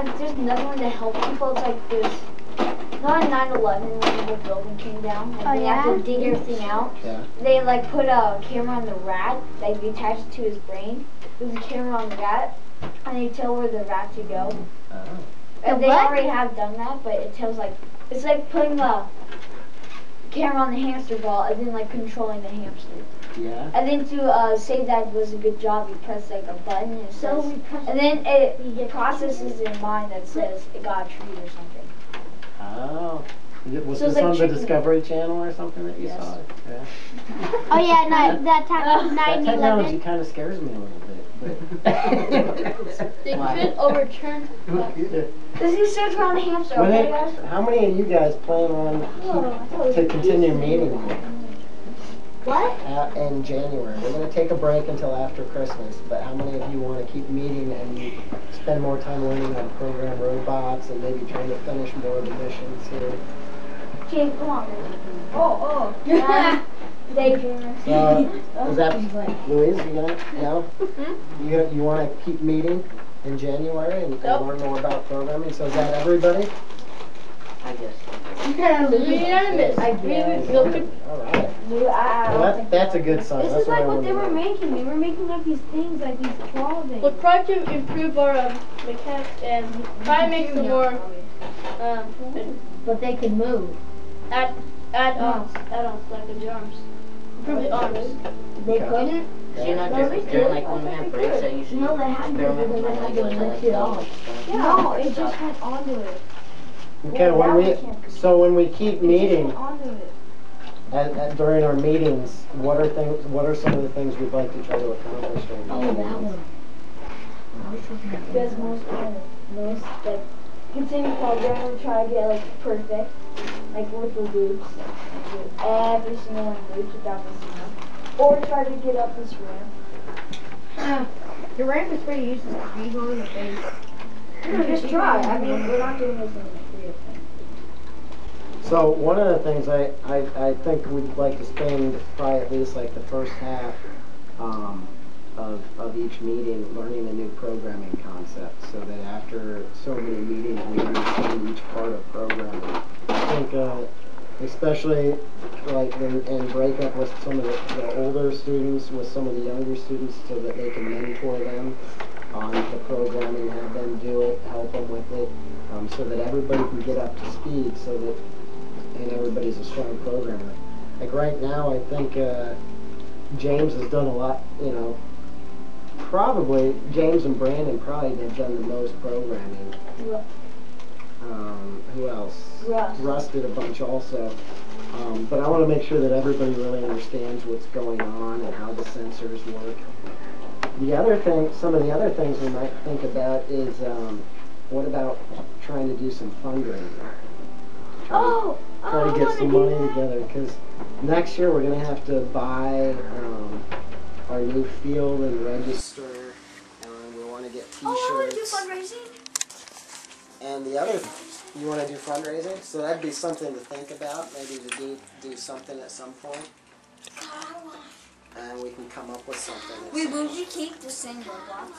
there's another one to help people. It's like there's not 9/11 when the whole building came down. And they have to dig everything out. Yeah. They like put a camera on the rat, like they attach it to his brain. There's a camera on the rat, and they tell where the rat to go. And they already have done that, but it tells like it's like putting a camera on the hamster ball and then like controlling the hamster. Yeah. And then to say that was a good job, you press like a button and it says, and then it processes in mind that says it got a treat or something. Oh. Was So this like on the Discovery Channel or something that you Yes. saw? Yeah. Oh yeah, no, that time That technology 9/11. kind of scares me a little bit. They could overturn. Does he search around the hamster? But Okay, guys? how many of you guys plan on to continue meeting What? in January? We're going to take a break until after Christmas, but how many of you want to keep meeting and spend more time learning how to program robots and maybe trying to finish more of the missions here? Okay, come on. Oh. Yeah. Daydreamers. Is that Louise? You gonna no? You want to keep meeting in January and learn more about programming? So is that everybody? I guess. Unanimous. I agree with you. All right. Well, that's a good sign. This That's is like I what wanted they to were know. making. They were making like these things, like these clothing. We'll try to improve our mechanics and try to make them more But they can move. add-ons like the arms. Improve the arms. They Okay. couldn't. So you're not No, they during could. like when we have breaks that you should No, they had to. experiment They with had to like lift it off. No, it just went onto it. Okay, when we keep meeting It just went onto it. during our meetings, what are some of the things we'd like to try to accomplish during Oh, our that meetings? one. Because most like continue programming, try to get like perfect, like with the loops, like, every single one loops without missing one, or try to get up this ramp. The ramp is pretty useless because you go in the face. Just try. I mean, we're not doing this in the free of thing. So one of the things I think we'd like to spend probably at least like the first half of each meeting learning a new programming concept, so that after so many meetings we understand each part of programming. I think especially like and break up with some of the older students with some of the younger students so that they can mentor them on the programming, have them do it, help them with it, so that everybody can get up to speed, so that and everybody's a strong programmer. Like right now, I think James has done a lot. Probably James and Brandon probably have done the most programming. Who else? Russ did a bunch also. But I want to make sure that everybody really understands what's going on and how the sensors work. Some of the other things we might think about is, what about trying to do some fundraising? Try to get some money together, because next year we're going to have to buy our new field and register, and we want to get t-shirts. Oh, I want to do fundraising. And the other, you want to do fundraising? So that'd be something to think about, maybe to do something at some point. And we can come up with something. Wait, will we keep the same robot?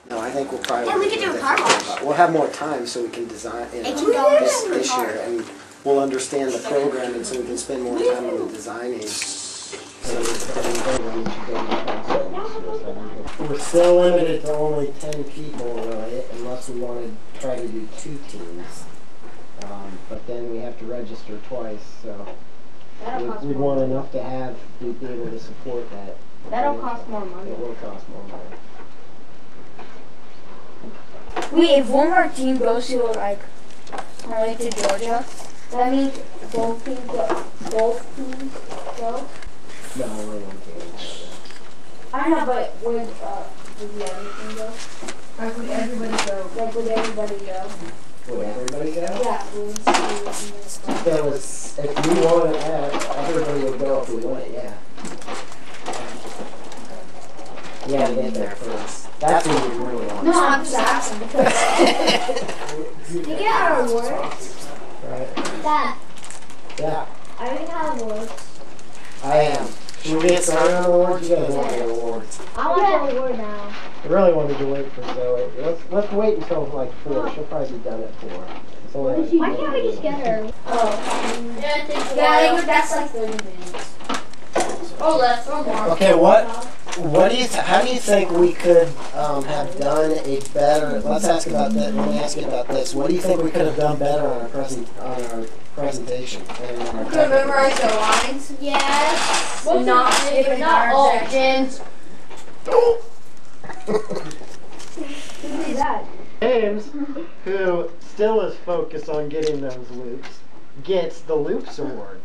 No, I think we'll probably. Yeah, we could do a car wash. We'll have more time so we can design this year, and we'll understand the programming so we can spend more time on the designing. We're still limited to only 10 people, really, unless we want to try to do 2 teams. But then we have to register twice, so we'd want enough to be able to support that. That'll cost more money. It will cost more money. Wait, if one more team goes to like only to Georgia, that means both teams go. No, we won't do it. I know, but would the other team go? Like, would everybody go? Like, would everybody go? Would everybody go? Yeah, If we want it, everybody would go if we want it, yeah. You gotta get there first. That's what we really want. No, I'm just asking because you get our awards. Right? Dad. Yeah, I already have awards. I am. Should we get started on awards? You guys want the awards? I want the award now. I really wanted to wait for Zoe. Let's wait until like 4. She'll probably be done at 4. So Why can't we just get her? Yeah, it takes a Yeah, while. that's like 30 minutes. Or less, or more. okay, what do you how do you think we could have done a better? Let's ask about that. Let me ask you about this. What do you think we could have done better on our presentation? And on our Could technical- memorize the lines. Yes. Most Not of it, even not all. interjections. Who's that? James, who still is focused on getting those loops, gets the Loops Award.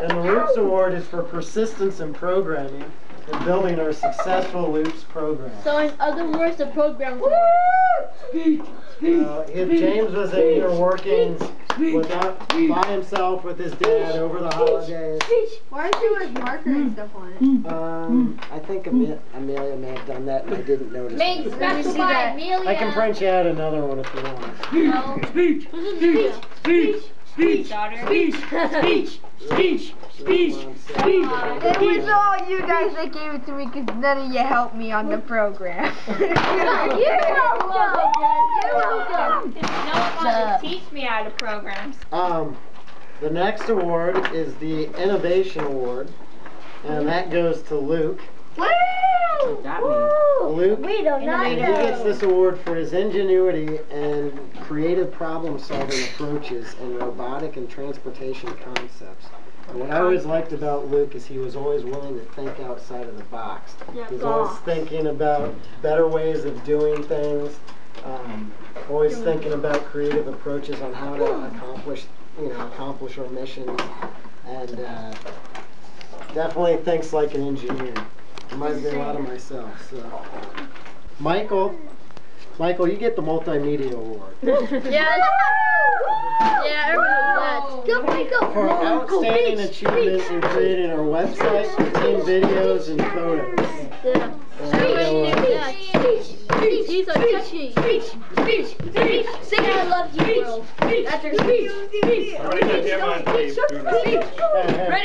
And the Loops Award is for persistence in programming and building our successful Loops program. So in other words, the program. If James was in here working by himself with his dad over the holidays, Why is there like marker and stuff on it? I think Amelia may have done that and I didn't notice. Made it. special by Amelia. I can print you out another one if you want. Speech, daughter. Speech. It was all you guys that gave it to me because none of you helped me on the program. You're welcome. You're welcome. No one wants to teach me how to program. The next award is the Innovation Award, and that goes to Luke. Luke, We do not he gets this award for his ingenuity and creative problem-solving approaches in robotic and transportation concepts. And what I always liked about Luke is he was always willing to think outside of the box. He was always thinking about better ways of doing things, always thinking about creative approaches on how to accomplish our missions, and definitely thinks like an engineer. Reminds me a lot of myself. So, Michael, you get the Multimedia Award. Yeah, everyone Go, Michael. For outstanding achievement in creating our website, team videos, and photos. He's a teaching. Speech. Sing I love you, world. That's your speech. Right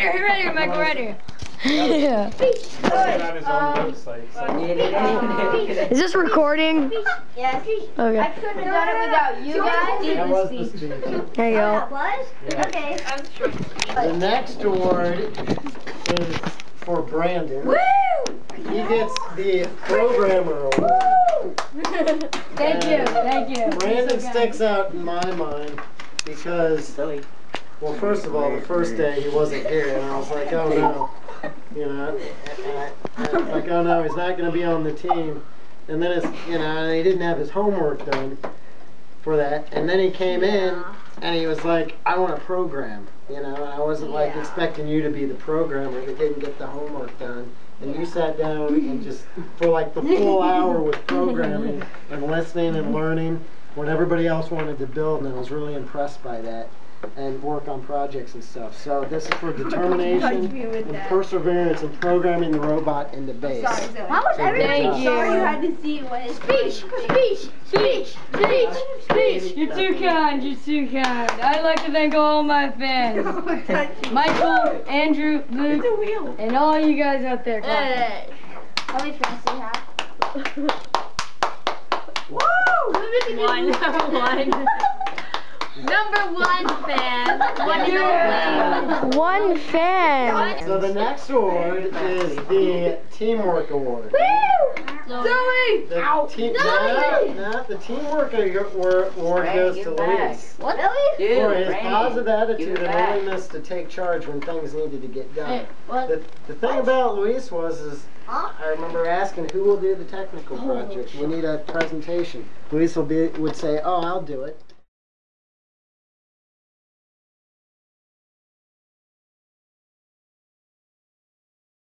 here, Michael, right here. Yeah. on his own website. Is this recording? Yes. Okay. I couldn't have done it without you guys. That was the speech. There you go. Was? Okay. The next award is for Brandon. He gets the Programmer Award. Thank you. Brandon sticks out in my mind because, well, first of all, the first day he wasn't here, and I was like, oh no. I was like, oh no, he's not going to be on the team. And then and he didn't have his homework done for that. And then he came in, and he was like, I want to program, and I wasn't like expecting you to be the programmer that didn't get the homework done. And you sat down and just, for like the full hour with programming and listening and learning what everybody else wanted to build, and I was really impressed by that. And work on projects and stuff. So this is for determination and perseverance in programming the robot into base. How was everybody Thank sorry you had to see what his Speech. You're too kind. I'd like to thank all my fans. Michael, Andrew, Luke, and all you guys out there. Hey. How many fans do you have? Number one fan. One fan. So the next award is the Teamwork Award. Zoe! The Teamwork Award goes to Luis. What? For his positive attitude and willingness to take charge when things needed to get done. Hey, what? The thing about Luis I remember asking who will do the technical project. We need a presentation. Luis would say, oh, I'll do it.